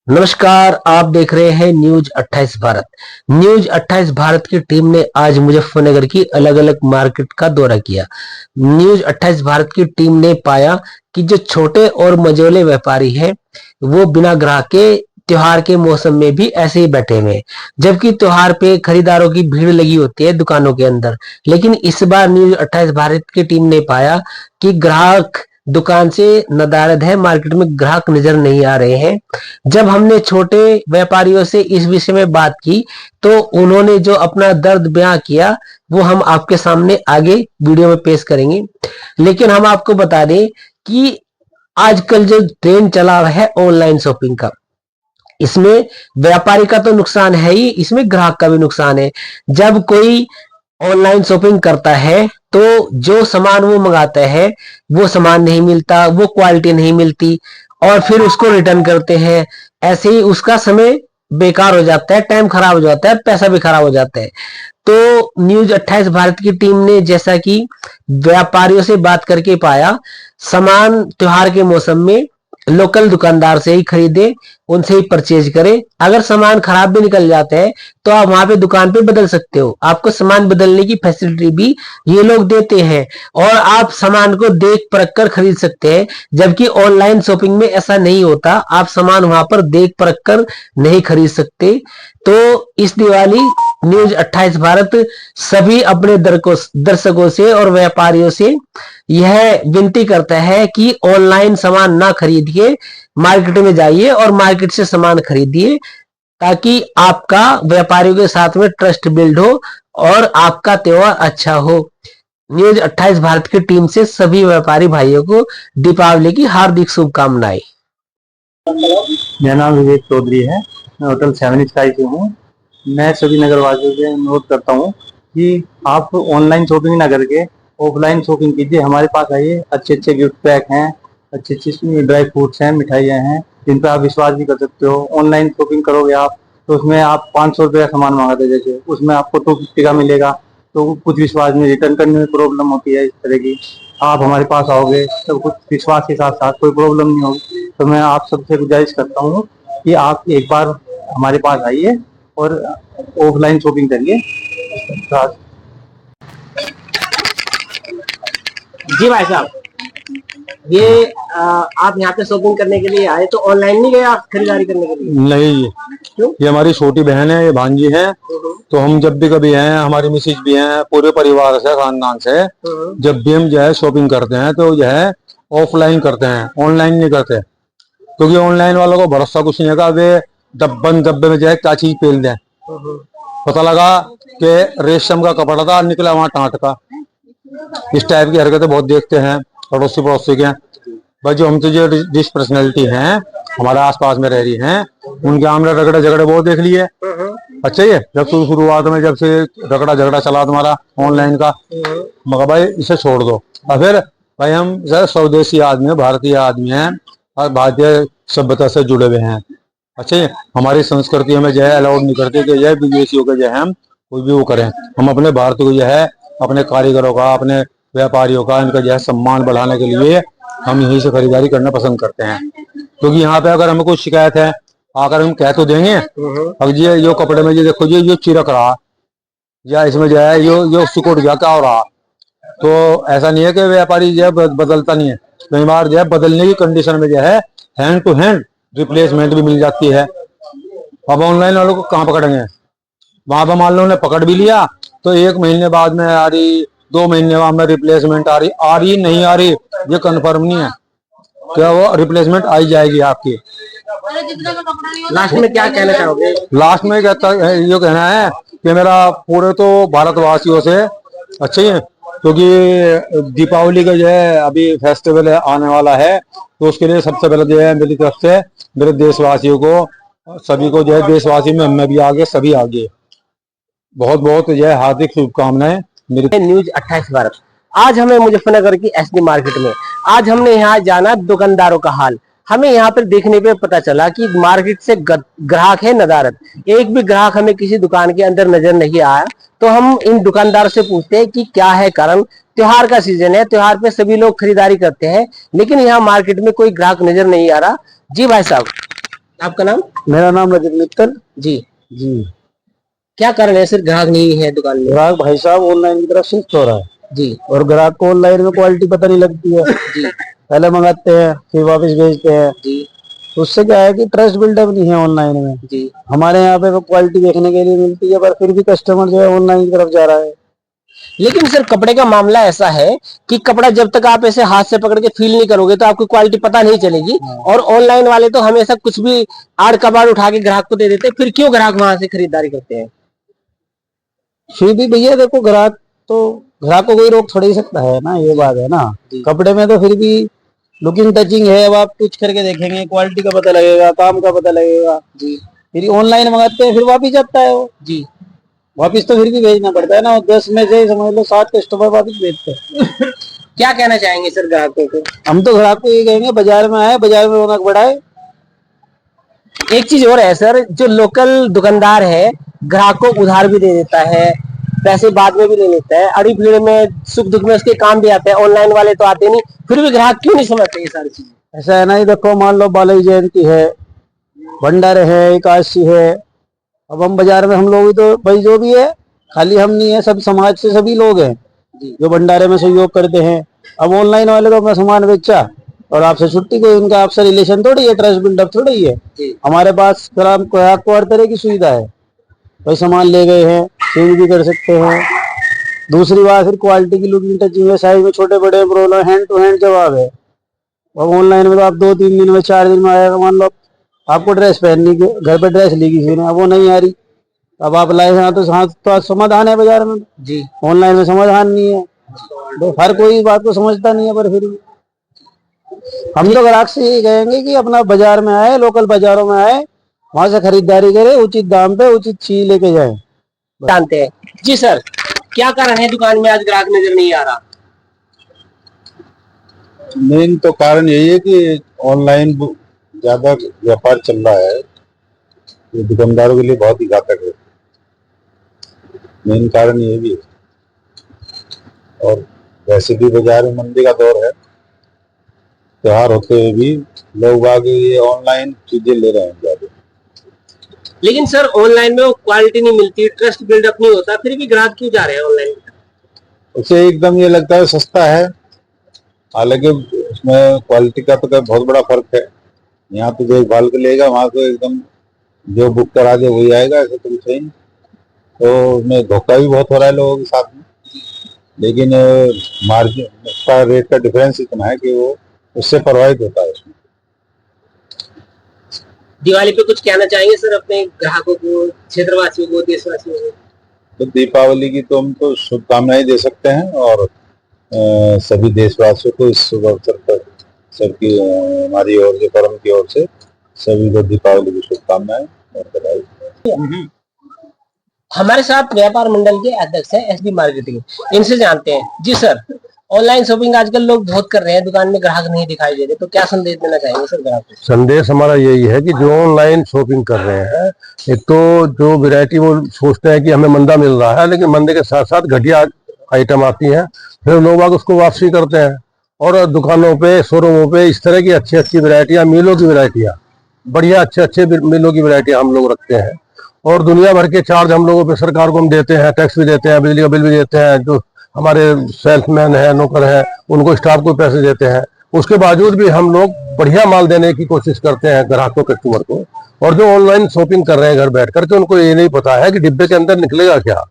नमस्कार, आप देख रहे हैं न्यूज 28 भारत। न्यूज 28 भारत की टीम ने आज मुजफ्फरनगर की अलग अलग मार्केट का दौरा किया। न्यूज 28 भारत की टीम ने पाया कि जो छोटे और मझोले व्यापारी हैं वो बिना ग्राहक के त्योहार के मौसम में भी ऐसे ही बैठे हुए हैं, जबकि त्योहार पे खरीदारों की भीड़ लगी होती है दुकानों के अंदर। लेकिन इस बार न्यूज 28 भारत की टीम ने पाया कि ग्राहक दुकान से नदारद है, मार्केट में ग्राहक नजर नहीं आ रहे हैं। जब हमने छोटे व्यापारियों से इस विषय में बात की तो उन्होंने जो अपना दर्द बयां किया वो हम आपके सामने आगे वीडियो में पेश करेंगे। लेकिन हम आपको बता दें कि आजकल जो ट्रेंड चला हुआ है ऑनलाइन शॉपिंग का, इसमें व्यापारी का तो नुकसान है ही, इसमें ग्राहक का भी नुकसान है। जब कोई ऑनलाइन शॉपिंग करता है तो जो सामान वो मंगाता है वो सामान नहीं मिलता, वो क्वालिटी नहीं मिलती और फिर उसको रिटर्न करते हैं। ऐसे ही उसका समय बेकार हो जाता है, टाइम खराब हो जाता है, पैसा भी खराब हो जाता है। तो न्यूज 28 भारत की टीम ने जैसा कि व्यापारियों से बात करके पाया, सामान त्योहार के मौसम में लोकल दुकानदार से ही खरीदे, उनसे ही परचेज करें। अगर सामान खराब भी निकल जाता है तो आप वहां पे दुकान पे बदल सकते हो, आपको सामान बदलने की फैसिलिटी भी ये लोग देते हैं और आप सामान को देख परख कर खरीद सकते हैं। जबकि ऑनलाइन शॉपिंग में ऐसा नहीं होता, आप सामान वहां पर देख परख कर नहीं खरीद सकते। तो इस दिवाली न्यूज 28 भारत सभी अपने दर्शकों से और व्यापारियों से यह विनती करता है कि ऑनलाइन सामान ना खरीदिए, मार्केट में जाइए और मार्केट से सामान खरीदिए, ताकि आपका व्यापारियों के साथ में ट्रस्ट बिल्ड हो और आपका त्योहार अच्छा हो। न्यूज 28 भारत की टीम से सभी व्यापारी भाइयों को दीपावली की हार्दिक शुभकामनाएं। मेरा नाम विवेक चौधरी है। मैं होटल 7 स्काई से हूँ। मैं सभी नगर वासियों से अनुरोध करता हूँ कि आप ऑनलाइन शॉपिंग ना करके ऑफलाइन शॉपिंग कीजिए। हमारे पास आइए, अच्छे अच्छे गिफ्ट पैक हैं, अच्छे अच्छे ड्राई फ्रूट्स हैं, मिठाइयाँ हैं, जिन पर आप विश्वास भी कर सकते हो। ऑनलाइन शॉपिंग करोगे आप तो उसमें आप 500 रुपये का सामान मंगाते, जैसे उसमें आपको 250 का मिलेगा, तो कुछ विश्वास में रिटर्न करने में प्रॉब्लम होती है। इस तरह की आप हमारे पास आओगे तो कुछ विश्वास के साथ साथ कोई प्रॉब्लम नहीं होगी। तो मैं आप सबसे गुजारिश करता हूँ कि आप एक बार हमारे पास आइए और ऑफलाइन शॉपिंग करिए। जी भाई साहब, ये आप यहाँ पे शॉपिंग करने के लिए आए तो ऑनलाइन नहीं गए आप खरीदारी करने के लिए? नहीं, क्यों? ये हमारी छोटी बहन है, ये भांजी है। तो हम जब भी कभी हैं, हमारी मिसेज भी हैं, पूरे परिवार से, खानदान से, जब भी हम जो है शॉपिंग करते हैं तो जो है ऑफलाइन करते हैं, ऑनलाइन नहीं करते। क्योंकि ऑनलाइन वालों को भरोसा कुछ नहीं है, वे डब्बे में जो है क्या चीज पेल दें। पता लगा कि रेशम का कपड़ा था, निकला वहां टाट का। इस टाइप की हरकतें बहुत देखते हैं पड़ोसी पड़ोसी के। भाई जो हम तो जो जिस पर्सनैलिटी हैं हमारे आसपास में रह रही हैं, उनके आमने रगड़े झगड़े बहुत देख लिए। अच्छा, ये जब शुरुआत में जब से रगड़ा झगड़ा चला तुम्हारा ऑनलाइन का, मगर भाई इसे छोड़ दो। और फिर भाई हम स्वदेशी आदमी, भारतीय आदमी हैं और भारतीय सभ्यता से जुड़े हुए हैं। अच्छा, हमारी संस्कृति में जो है अलाउड नहीं करते कि यह विदेशियों के जो है हम कोई भी वो करें। हम अपने भारत को जो है, अपने कारीगरों का, अपने व्यापारियों का, इनका जो है सम्मान बढ़ाने के लिए हम यहीं से खरीदारी करना पसंद करते हैं। क्योंकि यहाँ पे अगर हमें कोई शिकायत है, आकर हम कह तो देंगे, अब ये कपड़े में ये देखो ये चिरक रहा, या इसमें जो है यो सिकुड़ गया, क्या हो रहा। तो ऐसा नहीं है कि व्यापारी जो है बदलता नहीं है, कई बार जो है बदलने की कंडीशन में जो है हैंड टू हैंड रिप्लेसमेंट भी मिल जाती है। अब ऑनलाइन वालों को कहाँ पकड़ेंगे? वहां पर मान लो उन्हें पकड़ भी लिया तो 1 महीने बाद में आ रही, 2 महीने बाद में रिप्लेसमेंट आ रही नहीं आ रही, ये कंफर्म नहीं है। क्या वो रिप्लेसमेंट आई जाएगी आपकी। लास्ट में क्या कहना चाहोगे? लास्ट में कहता ये कहना है कि मेरा पूरे तो भारतवासियों से अच्छे ही, क्योंकि दीपावली का जो है अभी फेस्टिवल है आने वाला है, तो उसके लिए सबसे पहले जो है मेरी तरफ से मेरे देशवासियों को, सभी को जो है, देशवासी में मैं भी आगे, सभी आगे बहुत बहुत जो है हार्दिक शुभकामनाएं मेरी। न्यूज 28 भारत, आज हमें मुजफ्फरनगर की एसडी मार्केट में आज हमने यहाँ जाना दुकानदारों का हाल। हमें यहाँ पर देखने पे पता चला कि मार्केट से ग्राहक है नदारद, एक भी ग्राहक हमें किसी दुकान के अंदर नजर नहीं आया। तो हम इन दुकानदार से पूछते हैं कि क्या है कारण। त्योहार का सीजन है, त्योहार पे सभी लोग खरीदारी करते हैं, लेकिन यहाँ मार्केट में कोई ग्राहक नजर नहीं आ रहा। जी भाई साहब, आपका नाम? मेरा नाम रजत मित्तल जी। जी। क्या कारण है सर ग्राहक नहीं है दुकान में? ग्राहक भाई साहब ऑनलाइन की तरफ शिफ्ट हो रहा है जी। और ग्राहक को ऑनलाइन में क्वालिटी पता नहीं लगती है। जी। पहले मंगाते हैं फिर वापस भेजते हैं। जी। उससे क्या है कि ट्रस्ट बिल्डअप नहीं है ऑनलाइन में। जी। हमारे यहाँ पे क्वालिटी देखने के लिए मिलती है पर फिर भी कस्टमर जो है ऑनलाइन की तरफ जा रहा है। लेकिन सर कपड़े का मामला ऐसा है कि कपड़ा जब तक आप ऐसे हाथ से पकड़ के फील नहीं करोगे तो आपको क्वालिटी पता नहीं चलेगी। और ऑनलाइन वाले तो हमेशा कुछ भी आड़ कबाड़ उठा के ग्राहक को दे देते हैं, फिर क्यों ग्राहक वहां से खरीदारी करते हैं? फिर भी भैया देखो ग्राहक को कोई रोक थोड़ी सकता है ना, ये बात है ना। कपड़े में तो फिर भी लुकिंग टचिंग है, अब आप कुछ करके देखेंगे क्वालिटी का पता लगेगा, काम का पता लगेगा जी। फिर ऑनलाइन मंगाते हैं फिर वापिस जाता है वो जी। वापिस तो फिर भी भेजना पड़ता है ना, 10 में से समझ लो 7 कस्टमर वापिस भेजते हैं। क्या कहना चाहेंगे सर ग्राहकों को? हम तो ग्राहक को ये कहेंगे बाजार में आए, बाजार में रौनक बढ़ाए। एक चीज और है सर, जो लोकल दुकानदार है ग्राहक को उधार भी दे देता है, पैसे बाद में भी ले लेता है, अड़ी भीड़ में सुख दुख में उसके काम भी आते हैं। ऑनलाइन वाले तो आते नहीं, फिर भी ग्राहक क्यों नहीं समझते ये सारी चीजें? ऐसा है ना, ये देखो मान लो बालाजी जयंती है, भंडारे है, एकादशी है। अब हम बाजार में हम लोग तो भाई जो भी है, खाली हम नहीं है, सब समाज से सभी लोग हैं जो भंडारे में सहयोग करते हैं। अब ऑनलाइन वाले को अपना सामान बेचा और आपसे छुट्टी, कोई उनका आपसे रिलेशन थोड़ी है, ट्रस्ट बिल्डअप थोड़ी है। हमारे पास ग्राहक को हर तरह की सुविधा है, भाई सामान ले गए हैं चेंज भी कर सकते हैं। दूसरी बात फिर क्वालिटी की लुकिंग टचिंग है, साइज में छोटे बड़े प्रॉब्लम, हैंड टू हैंड जवाब है। अब ऑनलाइन में तो आप 2-3 दिन में 4 दिन में आएगा। मान लो आपको ड्रेस पहननी के घर पे ड्रेस ली किसी ने, अब वो नहीं आ रही, अब आप लाए हैं तो समाधान है बाजार में जी। ऑनलाइन में समाधान नहीं है, तो हर कोई इस बात को समझता नहीं है। पर फिर हम तो ग्राहक से यही कहेंगे कि अपना बाजार में आए, लोकल बाजारों में आए, वहां से खरीदारी करे, उचित दाम पे उचित चीज लेके जाए। जानते हैं जी सर, क्या कारण है दुकान में आज ग्राहक नजर नहीं आ रहा? मेन तो कारण यही है कि ऑनलाइन ज्यादा व्यापार चल रहा है, ये दुकानदारों के लिए बहुत ही घातक है। मेन कारण ये भी है। और वैसे भी बाजार में मंदी का दौर है, त्योहार होते हुए भी लोग आगे ये ऑनलाइन चीजें ले रहे हैं ज्यादा। लेकिन सर ऑनलाइन में वो क्वालिटी नहीं मिलती, ट्रस्ट बिल्डअप नहीं होता, फिर भी ग्राहक क्यों जा रहे हैं ऑनलाइन? उसे एकदम ये लगता है सस्ता है, हालांकि उसमें क्वालिटी का तो बहुत बड़ा फर्क है। यहाँ तो देखभाल के लेगा, वहां तो एकदम जो बुक करा दे वही आएगा, ऐसा तो कुछ नहीं। तो उसमें धोखा भी बहुत हो रहा है लोगों के साथ में। लेकिन मार्जिन का रेट का डिफरेंस इतना है कि वो उससे प्रभावित होता है उसमें। दिवाली पे कुछ कहना चाहेंगे सर अपने ग्राहकों को, क्षेत्रवासियों को, देशवासियों को? तो दीपावली की तो हम तो शुभकामनाएं दे सकते हैं, और सभी देशवासियों को इस शुभ अवसर पर सबकी हमारी ओर से, परम की ओर से सभी को दीपावली की शुभकामनाएं और बधाई। हमारे साथ व्यापार मंडल के अध्यक्ष हैं एसबी मार्केटिंग, इनसे जानते हैं। जी सर, ऑनलाइन शॉपिंग आजकल लोग बहुत कर रहे हैं, दुकान में ग्राहक नहीं दिखाई दे रहे, तो क्या संदेश देना चाहेंगे सर ग्राहक को? संदेश हमारा यही है कि जो ऑनलाइन शॉपिंग कर रहे हैं, एक तो जो वैरायटी वो सोचते हैं कि हमें मंदा मिल रहा है, लेकिन मंदे के साथ साथ घटिया आइटम आती हैं, फिर लोग बाग उसको वापसी करते हैं। और दुकानों पे, शोरूमों पे इस तरह की अच्छी अच्छी वैरायटियां, मीलों की वैरायटियां, बढ़िया अच्छे अच्छे मीलों की वैरायटियां हम लोग रखते हैं। और दुनिया भर के चार्ज हम लोगों पे सरकार को हम देते हैं, टैक्स भी देते हैं, बिजली का बिल भी देते हैं, जो हमारे सेल्समैन है, नौकर है, उनको स्टाफ को पैसे देते हैं। उसके बावजूद भी हम लोग बढ़िया माल देने की कोशिश करते हैं ग्राहकों, कस्टमर को। और जो ऑनलाइन शॉपिंग कर रहे हैं घर बैठ करके, उनको ये नहीं पता है कि डिब्बे के अंदर निकलेगा क्या।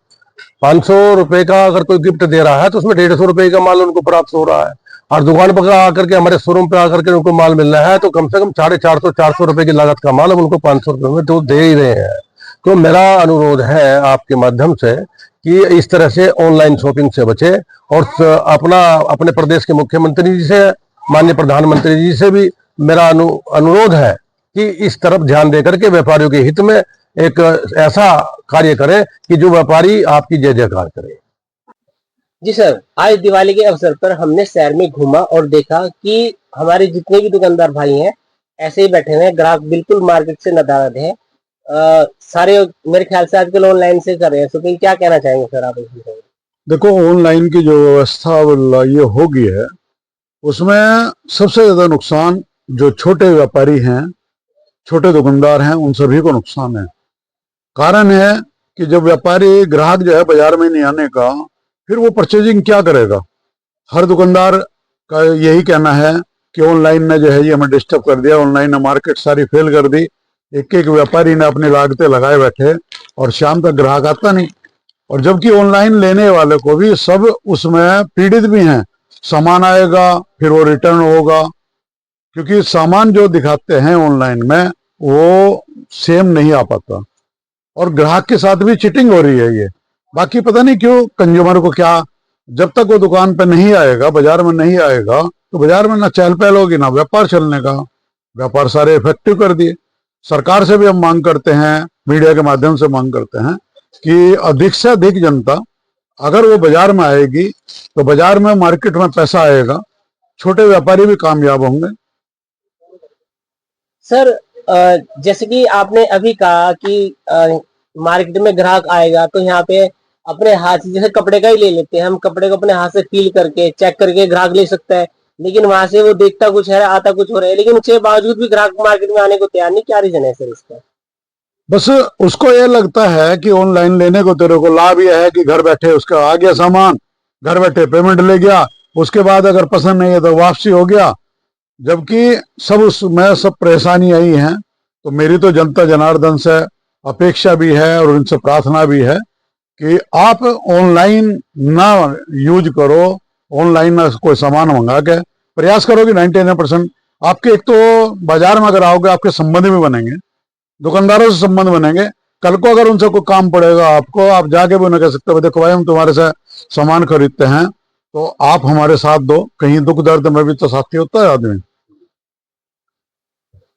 500 रुपए का अगर कोई गिफ्ट दे रहा है तो उसमें 150 रुपए का माल उनको प्राप्त हो रहा है, और दुकान पर आकर के, हमारे शोरूम पे आकर के उनको माल मिल रहा है तो कम से कम 450 रुपए की लागत का माल हम उनको 500 रुपए में तो दे ही रहे हैं। तो मेरा अनुरोध है आपके माध्यम से कि इस तरह से ऑनलाइन शॉपिंग से बचे, और अपने प्रदेश के मुख्यमंत्री जी से, माननीय प्रधानमंत्री जी से भी मेरा अनुरोध है कि इस तरफ ध्यान देकर के व्यापारियों के हित में एक ऐसा कार्य करे कि जो व्यापारी आपकी जय जयकार करे। जी सर, आज दिवाली के अवसर पर हमने शहर में घूमा और देखा कि हमारे जितने भी दुकानदार भाई हैं ऐसे ही बैठे हुए हैं, ग्राहक बिल्कुल मार्केट से नदारद है। सारे मेरे ख्याल से आजकल ऑनलाइन से कर रहे हैं शॉपिंग, क्या कहना चाहेंगे सर आप इसमें? देखो ऑनलाइन की जो व्यवस्था ये हो गई है, उसमें सबसे ज्यादा नुकसान जो छोटे व्यापारी हैं छोटे दुकानदार हैं उन सभी को नुकसान है। कारण है कि जब व्यापारी ग्राहक जो है बाजार में नहीं आने का, फिर वो परचेजिंग क्या करेगा। हर दुकानदार का यही कहना है कि ऑनलाइन ने जो है ये हमें डिस्टर्ब कर दिया, ऑनलाइन ने मार्केट सारी फेल कर दी। एक एक व्यापारी ने अपनी लागतें लगाए बैठे और शाम तक ग्राहक आता नहीं। और जबकि ऑनलाइन लेने वाले को भी सब उसमें पीड़ित भी हैं। सामान आएगा फिर वो रिटर्न होगा, क्योंकि सामान जो दिखाते हैं ऑनलाइन में वो सेम नहीं आ पाता और ग्राहक के साथ भी चीटिंग हो रही है ये। बाकी पता नहीं क्यों कंज्यूमर को क्या, जब तक वो दुकान पे नहीं आएगा, बाजार में नहीं आएगा, तो बाजार में ना चहल पहल होगी ना व्यापार चलने का। व्यापार सारे इफेक्टिव कर दिए। सरकार से भी हम मांग करते हैं, मीडिया के माध्यम से मांग करते हैं कि अधिक से अधिक जनता अगर वो बाजार में आएगी तो बाजार में मार्केट में पैसा आएगा, छोटे व्यापारी भी कामयाब होंगे। सर जैसे कि आपने अभी कहा कि मार्केट में ग्राहक आएगा तो यहाँ पे अपने हाथ से, जैसे कपड़े का ही ले लेते हैं हम, कपड़े को अपने हाथ से फील करके चेक करके ग्राहक ले सकता है, लेकिन वहां से वो देखता कुछ है आता कुछ हो रहा है, लेकिन उसके बावजूद भी ग्राहक मार्केट में आने को तैयार नहीं। क्या रीजन है सर इसका? बस उसको ये लगता है कि ऑनलाइन लेने को तेरे को लाभ यह है कि घर बैठे उसका आ गया सामान, घर बैठे पेमेंट ले गया, उसके बाद अगर पसंद नहीं है तो वापसी हो गया। जबकि सब उसमें सब परेशानी आई है। तो मेरी तो जनता जनार्दन से अपेक्षा भी है और उनसे प्रार्थना भी है कि आप ऑनलाइन ना यूज करो। ऑनलाइन ना कोई सामान मंगा के प्रयास करो कि 99% आपके, एक तो बाजार में अगर आओगे आपके संबंध भी बनेंगे, दुकानदारों से संबंध बनेंगे। कल को अगर उनसे कोई काम पड़ेगा आपको, आप जाके भी उन्हें कह सकते हो देखो भाई हम तुम्हारे से सामान खरीदते हैं तो आप हमारे साथ दो। कहीं दुख दर्द में भी तो साथी होता है आदमी।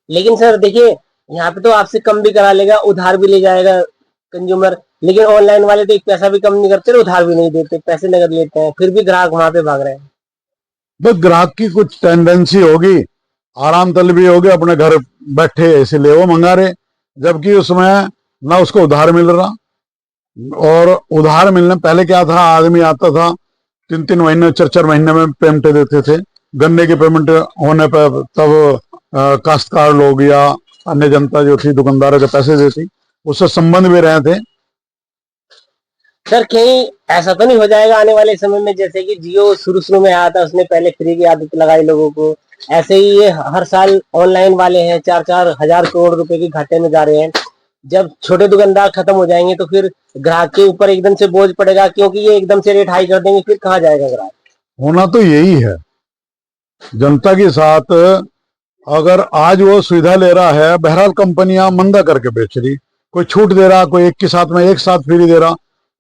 लेकिन सर देखिए, यहाँ पे तो आपसे कम भी करा लेगा, उधार भी ले जाएगा कंज्यूमर, लेकिन ऑनलाइन वाले तो एक पैसा भी कम नहीं करते, उधार भी नहीं देते, पैसे नगद लेते हैं, फिर भी ग्राहक वहां पे भाग रहे हैं। बस ग्राहक की कुछ टेंडेंसी होगी, आराम तलबी होगी, अपने घर बैठे इसलिए वो मंगा रहे, जबकि उसमें ना उसको उधार मिल रहा। और उधार मिलने पहले क्या था, आदमी आता था 3-3 महीने 4-4 महीने में पेमेंट देते थे। गन्ने की पेमेंट होने पर तब काश्तकार लोग या अन्य जनता जो थी दुकानदारों के पैसे देती, उससे संबंध भी रहे थे। सर कहीं ऐसा तो नहीं हो जाएगा आने वाले समय में, जैसे कि जियो शुरू में आया था, उसने पहले फ्री की आदत लगाई लोगों को, ऐसे ही ये हर साल ऑनलाइन वाले हैं 4-4 हजार करोड़ रुपए के घाटे में जा रहे हैं। जब छोटे दुकानदार खत्म हो जाएंगे तो फिर ग्राहक के ऊपर एकदम से बोझ पड़ेगा, क्योंकि ये एकदम से रेट हाई कर देंगे, फिर कहाँ जाएगा ग्राहक? होना तो यही है। जनता के साथ अगर आज वो सुविधा ले रहा है, बहरहाल कंपनियां मंदा करके बेच रही, कोई छूट दे रहा, कोई एक के साथ में एक साथ फ्री दे रहा,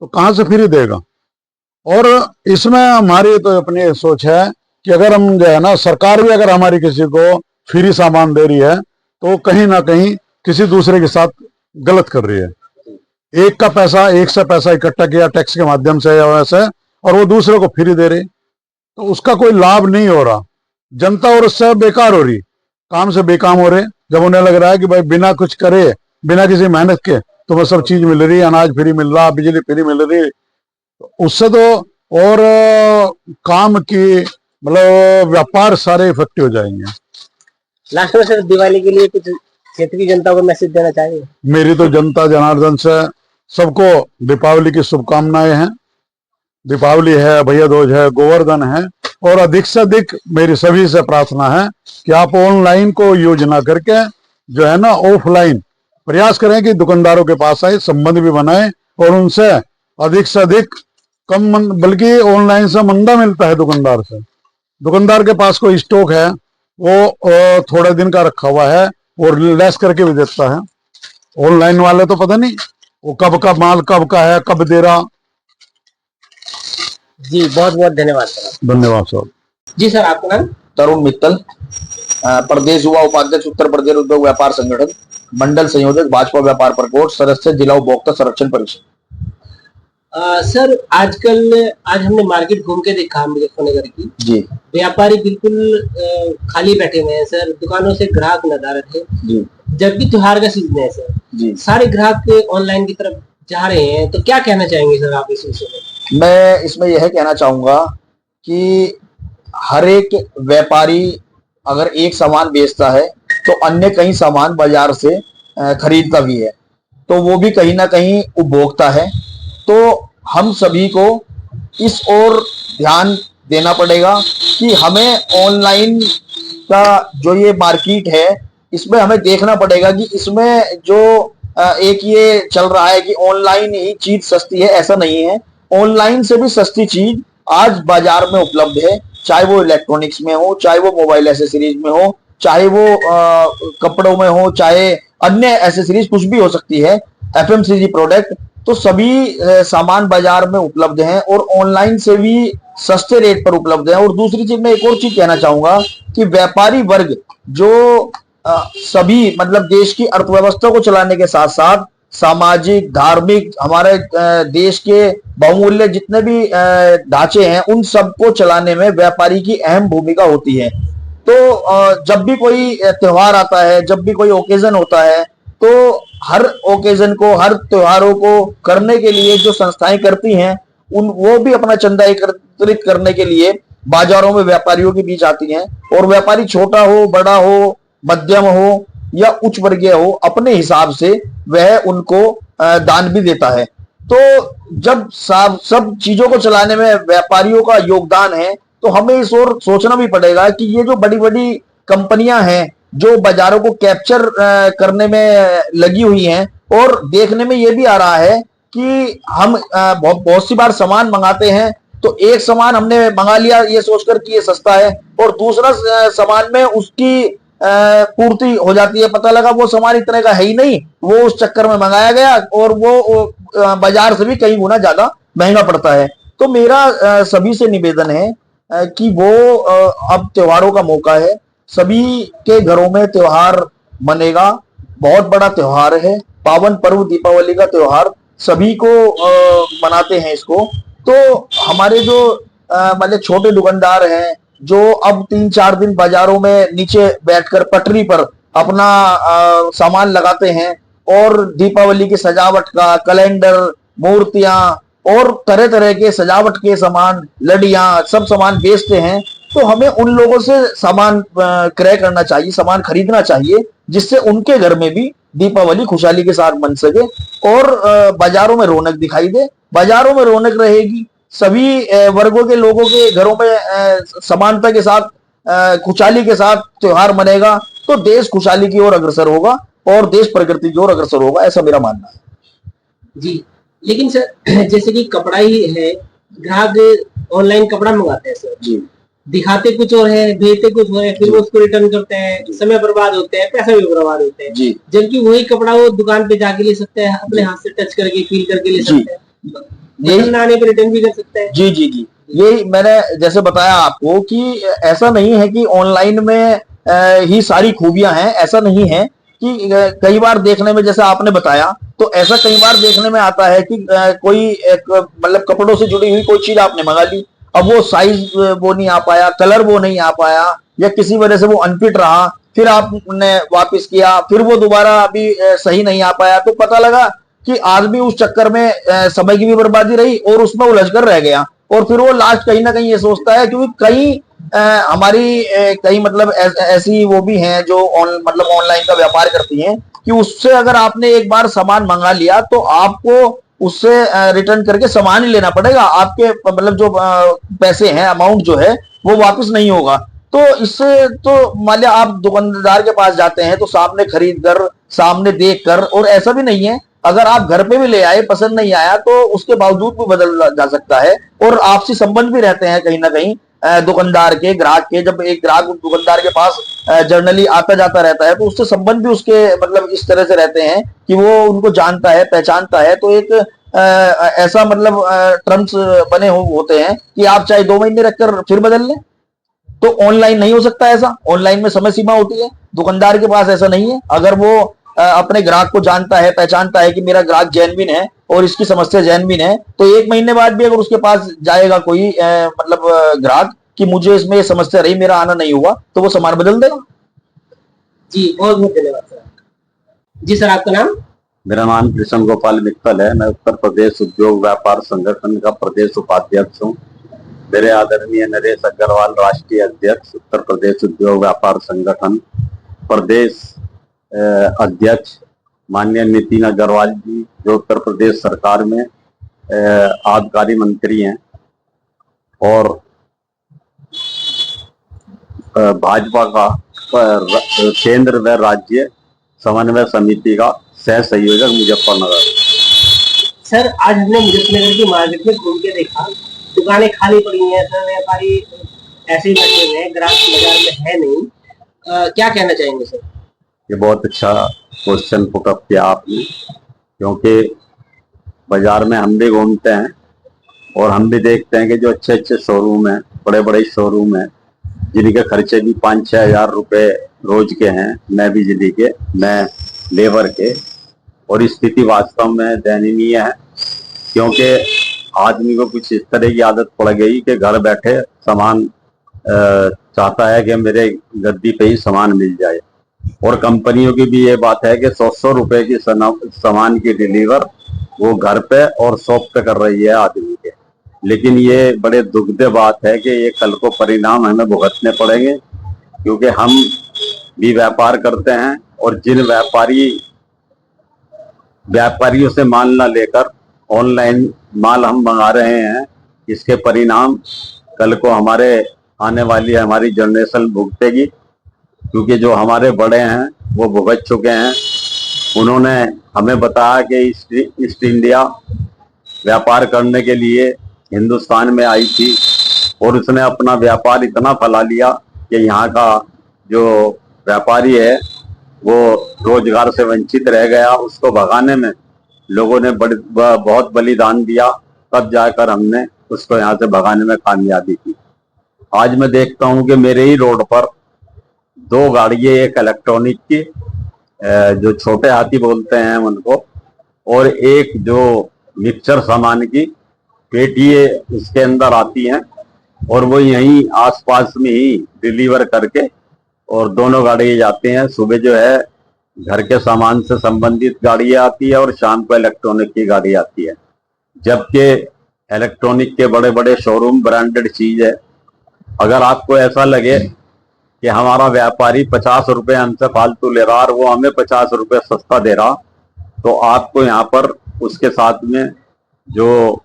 तो कहां से फ्री देगा। और इसमें हमारी तो अपनी सोच है कि अगर हम जो है ना, सरकार भी अगर हमारी किसी को फ्री सामान दे रही है तो कहीं ना कहीं किसी दूसरे के साथ गलत कर रही है। एक से पैसा इकट्ठा किया टैक्स के माध्यम से या वैसे, और वो दूसरे को फ्री दे रही, तो उसका कोई लाभ नहीं हो रहा। जनता और उससे बेकार हो रही, काम से बेकाम हो रहे। जब उन्हें लग रहा है कि भाई बिना कुछ करे, बिना किसी मेहनत के तुम्हें सब चीज मिल रही है, अनाज फ्री मिल रहा, बिजली फ्री मिल रही, उससे तो और काम की मतलब व्यापार सारे इफेक्टिव हो जाएंगे। लास्ट में सर दिवाली के लिए कुछ क्षेत्र की जनता को मैसेज देना चाहिए? मेरी तो जनता जनार्दन से सबको दीपावली की शुभकामनाएं हैं। दीपावली है, भैया दूज है, गोवर्धन है, और अधिक से अधिक मेरी सभी से प्रार्थना है कि आप ऑनलाइन को यूज ना करके जो है ना ऑफलाइन प्रयास करें कि दुकानदारों के पास आए, संबंध भी बनाए और उनसे अधिक से अधिक कम, बल्कि ऑनलाइन से मंदा मिलता है दुकानदार से। दुकानदार के पास कोई स्टॉक है वो थोड़े दिन का रखा हुआ है और लेस करके भी देता है। ऑनलाइन वाले तो पता नहीं वो कब का माल कब का है, कब दे रहा। जी बहुत बहुत धन्यवाद सर। धन्यवाद सर। जी सर, आपका नाम? तरुण मित्तल, प्रदेश युवा उपाध्यक्ष उत्तर प्रदेश उद्योग व्यापार संगठन, मंडल संयोजक भाजपा व्यापार प्रकोष्ठ, सदस्य जिला उपभोक्ता संरक्षण परिषद। सर आज हमने मार्केट घूम के देखा मुजफ्फरनगर की। जी। व्यापारी बिल्कुल खाली बैठे हुए हैं सर, दुकानों से ग्राहक नदारत है जी। जबकि त्योहार का सीजन है सर जी। सारे ग्राहक ऑनलाइन की तरफ जा रहे हैं, तो क्या कहना चाहेंगे सर आप इस विषय में? मैं इसमें यह कहना चाहूंगा कि हर एक व्यापारी अगर एक सामान बेचता है तो अन्य कई सामान बाजार से खरीदता भी है, तो वो भी कहीं ना कहीं उपभोक्ता है। तो हम सभी को इस ओर ध्यान देना पड़ेगा कि हमें ऑनलाइन का जो ये मार्केट है इसमें हमें देखना पड़ेगा कि इसमें जो एक ये चल रहा है कि ऑनलाइन ही चीज सस्ती है, ऐसा नहीं है। ऑनलाइन से भी सस्ती चीज आज बाजार में उपलब्ध है, चाहे वो इलेक्ट्रॉनिक्स में हो, चाहे वो मोबाइल एसेसरीज में हो, चाहे वो कपड़ों में हो, चाहे अन्य एसेसरीज कुछ भी हो सकती है, एफएमसीजी प्रोडक्ट, तो सभी सामान बाजार में उपलब्ध हैं और ऑनलाइन से भी सस्ते रेट पर उपलब्ध है। और दूसरी चीज, मैं एक और चीज कहना चाहूंगा कि व्यापारी वर्ग जो सभी मतलब देश की अर्थव्यवस्था को चलाने के साथ साथ सामाजिक, धार्मिक, हमारे देश के बहुमूल्य जितने भी ढांचे हैं उन सबको चलाने में व्यापारी की अहम भूमिका होती है। तो जब भी कोई त्योहार आता है, जब भी कोई ओकेजन होता है, तो हर ओकेजन को, हर त्योहारों को करने के लिए जो संस्थाएं करती हैं वो भी अपना चंदा एकत्रित करने के लिए बाजारों में व्यापारियों के बीच आती हैं। और व्यापारी छोटा हो, बड़ा हो, मध्यम हो या उच्च वर्गीय हो, अपने हिसाब से वह उनको दान भी देता है। तो जब सब चीजों को चलाने में व्यापारियों का योगदान है, तो हमें इस ओर सोचना भी पड़ेगा कि ये जो बड़ी बड़ी कंपनियां हैं जो बाजारों को कैप्चर करने में लगी हुई हैं, और देखने में ये भी आ रहा है कि हम बहुत सी बार सामान मंगाते हैं तो एक सामान हमने मंगा लिया ये सोचकर कि ये सस्ता है, और दूसरा सामान में उसकी पूर्ति हो जाती है, पता लगा वो सामान इतने का है ही नहीं, वो उस चक्कर में मंगाया गया और वो बाजार से भी कई गुना ज्यादा महंगा पड़ता है। तो मेरा सभी से निवेदन है कि वो अब त्योहारों का मौका है, सभी के घरों में त्योहार मनेगा, बहुत बड़ा त्योहार है, पावन पर्व दीपावली का त्योहार सभी को मनाते हैं इसको। तो हमारे जो मतलब छोटे दुकानदार हैं जो अब 3-4 दिन बाजारों में नीचे बैठकर पटरी पर अपना सामान लगाते हैं और दीपावली की सजावट का कैलेंडर, मूर्तियां और तरह तरह के सजावट के सामान, लड़ियां, सब सामान बेचते हैं, तो हमें उन लोगों से सामान क्रय करना चाहिए, सामान खरीदना चाहिए, जिससे उनके घर में भी दीपावली खुशहाली के साथ मन सके और बाजारों में रौनक दिखाई दे। बाजारों में रौनक रहेगी, सभी वर्गों के लोगों के घरों में समानता के साथ खुशहाली के साथ त्योहार मनेगा, तो देश खुशहाली की ओर अग्रसर होगा और देश प्रगति की ओर अग्रसर होगा, ऐसा मेरा मानना है। जी, लेकिन सर जैसे कि कपड़ा ही है, ग्राहक ऑनलाइन कपड़ा मंगाते हैं सर जी, दिखाते कुछ और है, भेजते कुछ और है, फिर वो उसको रिटर्न करते हैं, समय बर्बाद होते हैं, पैसा भी बर्बाद होते हैं जी। जबकि वही कपड़ा वो दुकान पे जाके ले सकते हैं, अपने हाथ से टच करके, फील करके ले सकते हैं, पसंद आने पर रिटर्न भी कर सकते हैं। जी जी जी, यही मैंने जैसे बताया आपको कि ऐसा नहीं है कि ऑनलाइन में ही सारी खूबियां हैं, ऐसा नहीं है कि कई बार देखने में, जैसे आपने बताया, तो ऐसा कई बार देखने में आता है कि कोई एक मतलब कपड़ों से जुड़ी हुई कोई चीज आपने मंगा ली, अब वो साइज वो नहीं आ पाया, कलर वो नहीं आ पाया, या किसी वजह से वो अनफिट रहा, फिर आपने वापस किया, फिर वो दोबारा अभी सही नहीं आ पाया, तो पता लगा कि आदमी उस चक्कर में समय की भी बर्बादी रही और उसमें उलझ कर रह गया, और फिर वो लास्ट कहीं ना कहीं ये सोचता है, क्योंकि कई हमारी कई मतलब ऐसी वो भी हैं जो मतलब ऑनलाइन का व्यापार करती हैं कि उससे अगर आपने एक बार सामान मंगा लिया तो आपको उससे रिटर्न करके सामान ही लेना पड़ेगा, आपके मतलब जो पैसे हैं, अमाउंट जो है वो वापस नहीं होगा। तो इससे तो मान लिया आप दुकानदार के पास जाते हैं तो सामने खरीद कर, सामने देख कर, और ऐसा भी नहीं है अगर आप घर पे भी ले आए, पसंद नहीं आया तो उसके बावजूद भी बदल जा सकता है, और आपसी संबंध भी रहते हैं कहीं ना कहीं दुकानदार के, ग्राहक के। जब एक ग्राहक दुकानदार के पास जर्नली आता जाता रहता है तो उससे संबंध भी उसके मतलब इस तरह से रहते हैं कि वो उनको जानता है, पहचानता है, तो एक ऐसा मतलब टर्म्स बने होते हैं कि आप चाहे 2 महीने रखकर फिर बदल लें। तो ऑनलाइन नहीं हो सकता ऐसा, ऑनलाइन में समय सीमा होती है, दुकानदार के पास ऐसा नहीं है। अगर वो अपने ग्राहक को जानता है, पहचानता है कि मेरा ग्राहक जेन्युइन है और इसकी समस्या जेन्युइन है, तो 1 महीने बाद भी अगर उसके पास जाएगा कोई मतलब ग्राहक कि मुझे इसमें ये समस्या रही, मेरा आना नहीं हुआ, तो वो सामान बदल देगा। जी, बहुत बहुत धन्यवाद सर। जी सर, आपका नाम? मेरा नाम कृष्ण गोपाल मित्तल है। मैं उत्तर प्रदेश उद्योग व्यापार संगठन का प्रदेश उपाध्यक्ष हूँ। मेरे आदरणीय नरेश अग्रवाल राष्ट्रीय अध्यक्ष उत्तर प्रदेश उद्योग व्यापार संगठन, प्रदेश अध्यक्ष माननीय नितिन अग्रवाल जी, जो उत्तर प्रदेश सरकार में आबकारी मंत्री हैं, और भाजपा का केंद्र व राज्य समन्वय समिति का सह संयोजक मुजफ्फरनगर। सर, आज हमने मुजफ्फरनगर की मार्केट में घूम के देखा, दुकानें खाली पड़ी हैं सर, व्यापारी ऐसे ही बैठे हुए हैं, ग्राहक बाजार में है नहीं। क्या कहना चाहेंगे सर? ये बहुत अच्छा क्वेश्चन पुट अप किया आपने, क्योंकि बाजार में हम भी घूमते हैं और हम भी देखते हैं कि जो अच्छे अच्छे शोरूम हैं, बड़े बड़े शोरूम हैं, जिनके खर्चे भी 5-6 हजार रुपए रोज के हैं, मैं बिजली के, मैं लेबर के, और स्थिति वास्तव में दयनीय है। क्योंकि आदमी को कुछ इस तरह की आदत पड़ गई कि घर बैठे सामान चाहता है कि मेरे गद्दी पे ही सामान मिल जाए, और कंपनियों की भी ये बात है कि 100 रुपए की सामान की डिलीवर वो घर पे और शॉप पे कर रही है आदमी के। लेकिन ये बड़े दुखद बात है कि ये कल को परिणाम हमें भुगतने पड़ेंगे, क्योंकि हम भी व्यापार करते हैं, और जिन व्यापारियों से माल ना लेकर ऑनलाइन माल हम मंगा रहे हैं, इसके परिणाम कल को आने वाली हमारी जनरेशन भुगतेगी। क्योंकि जो हमारे बड़े हैं वो भुगत चुके हैं। उन्होंने हमें बताया कि ईस्ट इंडिया व्यापार करने के लिए हिंदुस्तान में आई थी, और उसने अपना व्यापार इतना फैला लिया कि यहाँ का जो व्यापारी है वो रोजगार से वंचित रह गया। उसको भगाने में लोगों ने बहुत बलिदान दिया, तब जाकर हमने उसको यहाँ से भगाने में कामयाबी की। आज मैं देखता हूँ कि मेरे ही रोड पर 2 गाड़ियां, एक इलेक्ट्रॉनिक की, जो छोटे हाथी बोलते हैं उनको, और एक जो मिक्सचर सामान की पेटियां उसके अंदर आती हैं, और वो यहीं आसपास में ही डिलीवर करके, और दोनों गाड़ियां जाते हैं। सुबह जो है घर के सामान से संबंधित गाड़ियां आती है, और शाम को इलेक्ट्रॉनिक की गाड़ी आती है। जबकि इलेक्ट्रॉनिक के बड़े बड़े शोरूम ब्रांडेड चीज है। अगर आपको ऐसा लगे कि हमारा व्यापारी 50 रुपए हमसे फालतू ले रहा और वो हमें 50 रुपए सस्ता दे रहा, तो आपको यहाँ पर उसके साथ में जो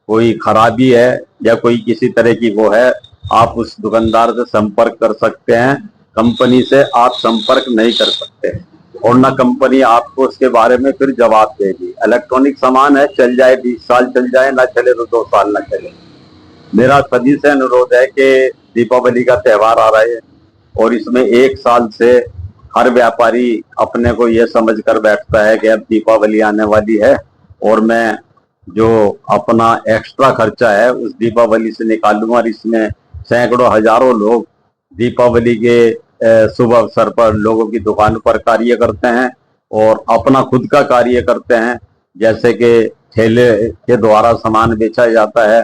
कोई खराबी है या कोई किसी तरह की वो है, आप उस दुकानदार से संपर्क कर सकते हैं। कंपनी से आप संपर्क नहीं कर सकते, और ना कंपनी आपको उसके बारे में फिर जवाब देगी। इलेक्ट्रॉनिक सामान है, चल जाए 20 साल चल जाए, ना चले तो 2 साल ना चले। मेरा सभी से अनुरोध है कि दीपावली का त्योहार आ रहा है, और इसमें 1 साल से हर व्यापारी अपने को ये समझ कर बैठता है कि अब दीपावली आने वाली है, और मैं जो अपना एक्स्ट्रा खर्चा है उस दीपावली से निकालूंगा। और इसमें सैकड़ों हजारों लोग दीपावली के शुभ अवसर पर लोगों की दुकान पर कार्य करते हैं, और अपना खुद का कार्य करते हैं, जैसे कि ठेले के द्वारा सामान बेचा जाता है।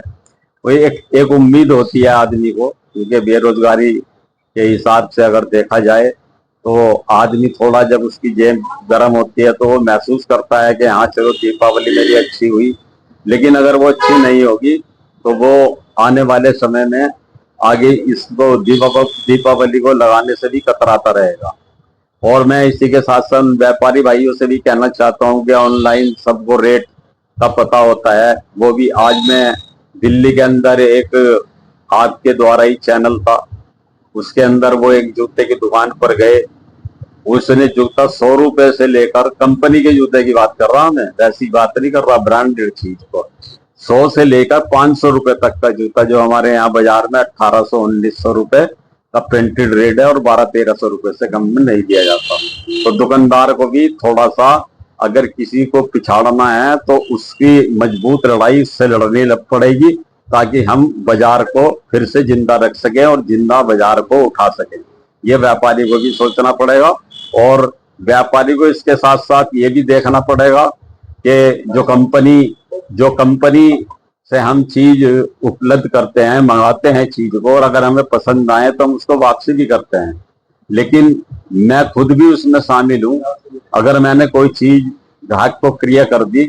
वो एक उम्मीद होती है आदमी को, क्योंकि बेरोजगारी के हिसाब से अगर देखा जाए तो आदमी थोड़ा, जब उसकी जेब गर्म होती है तो वो महसूस करता है कि हाँ चलो दीपावली मेरी अच्छी हुई। लेकिन अगर वो अच्छी नहीं होगी तो वो आने वाले समय में आगे इसको दीपावली को लगाने से भी कतराता रहेगा। और मैं इसी के साथ साथ व्यापारी भाइयों से भी कहना चाहता हूँ कि ऑनलाइन सबको रेट का पता होता है। वो भी आज मैं दिल्ली के अंदर एक आपके द्वारा ही चैनल था, उसके अंदर वो एक जूते की दुकान पर गए, उसने जूता 100 रुपए से लेकर, कंपनी के जूते की बात कर रहा हूं मैं, वैसी बात नहीं कर रहा, ब्रांडेड चीज को, 100 से लेकर 500 रुपए तक का जूता, जो हमारे यहाँ बाजार में 1800-1900 रुपए का प्रिंटेड रेट है, और 1200-1300 रुपए से कम में नहीं दिया जाता। तो दुकानदार को भी थोड़ा सा, अगर किसी को पिछाड़ना है तो उसकी मजबूत लड़ाई उससे लड़नी पड़ेगी, ताकि हम बाजार को फिर से जिंदा रख सकें और जिंदा बाजार को उठा सकें। ये व्यापारी को भी सोचना पड़ेगा, और व्यापारी को इसके साथ साथ ये भी देखना पड़ेगा कि जो कंपनी से हम चीज उपलब्ध करते हैं, मंगाते हैं चीज को, और अगर हमें पसंद आए तो हम उसको वापसी भी करते हैं। लेकिन मैं खुद भी उसमें शामिल हूँ। अगर मैंने कोई चीज ग्राहक को क्रिया कर दी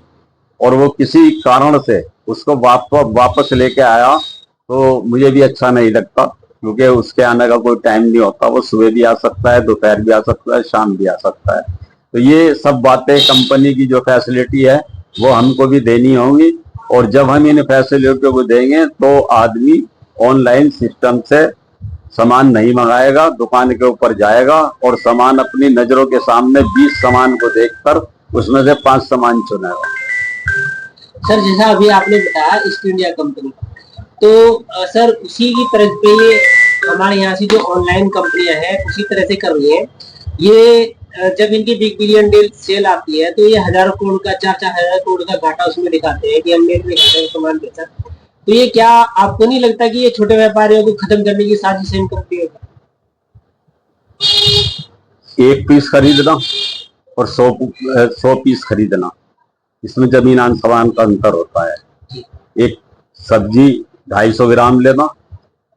और वो किसी कारण से उसको वापस लेके आया तो मुझे भी अच्छा नहीं लगता। क्योंकि उसके आने का कोई टाइम नहीं होता, वो सुबह भी आ सकता है, दोपहर भी आ सकता है, शाम भी आ सकता है। तो ये सब बातें कंपनी की जो फैसिलिटी है वो हमको भी देनी होंगी, और जब हम इन फैसिलिटियों को देंगे तो आदमी ऑनलाइन सिस्टम से सामान नहीं मंगाएगा, दुकान के ऊपर जाएगा और सामान अपनी नजरों के सामने 20 सामान को देखकर उसमें से 5 सामान चुनेगा। सर जैसा अभी आपने बताया ईस्ट इंडिया कंपनी, तो सर उसी की तरह पे ये हमारे यहाँ से जो ऑनलाइन कंपनियां हैं उसी तरह से कर रही हैं। ये जब इनकी बिग बिलियन डील सेल आती है तो ये हजारों करोड़ का 4-4 हजार करोड़ का घाटा उसमें दिखाते हैं कि हमने इतने घाटे में सामान बेचा। तो ये क्या आपको नहीं लगता कि ये छोटे व्यापारियों को खत्म करने की साजिश है इन कंपनियों का? एक पीस खरीदना और 100 पीस खरीदना, इसमें जमीन आसमान का अंतर होता है। एक सब्जी 250 ग्राम लेना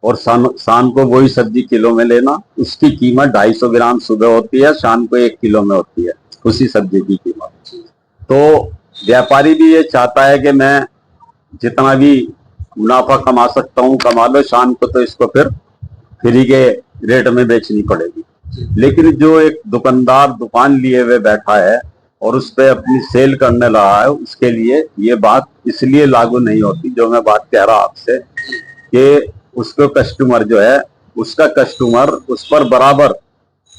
और शाम को वही सब्जी किलो में लेना, उसकी कीमत 250 ग्राम सुबह होती है, शाम को 1 किलो में होती है उसी सब्जी की कीमत। तो व्यापारी भी ये चाहता है कि मैं जितना भी मुनाफा कमा सकता हूँ कमा लो, शाम को तो इसको फिर फ्री के रेट में बेचनी पड़ेगी। लेकिन जो एक दुकानदार दुकान लिए हुए बैठा है और उस पर अपनी सेल करने लगा है, उसके लिए ये बात इसलिए लागू नहीं होती, जो मैं बात कह रहा आपसे, कि उसको कस्टमर जो है, उसका कस्टमर उस पर बराबर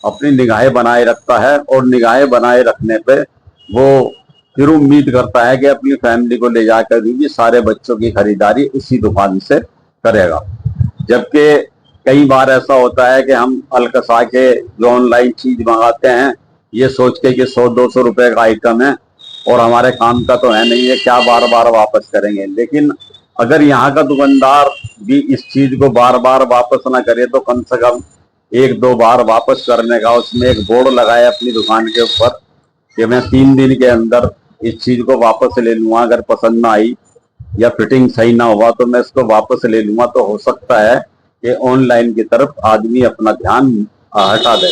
अपनी निगाहें बनाए रखता है, और निगाहें बनाए रखने पे वो फिर उम्मीद करता है कि अपनी फैमिली को ले जाकर भी सारे बच्चों की खरीदारी उसी दुकान से करेगा। जबकि कई बार ऐसा होता है कि हम अलकसा के जो ऑनलाइन चीज मंगाते हैं ये सोच के कि 100-200 रुपए का आइटम है और हमारे काम का तो है नहीं है, क्या बार बार वापस करेंगे। लेकिन अगर यहाँ का दुकानदार भी इस चीज को बार बार वापस ना करे तो कम से कम 1-2 बार वापस करने का उसमें एक बोर्ड लगाए अपनी दुकान के ऊपर कि मैं 3 दिन के अंदर इस चीज को वापस ले लूंगा, अगर पसंद ना आई या फिटिंग सही ना हुआ तो मैं इसको वापस ले लूंगा, तो हो सकता है कि ऑनलाइन की तरफ आदमी अपना ध्यान हटा दे।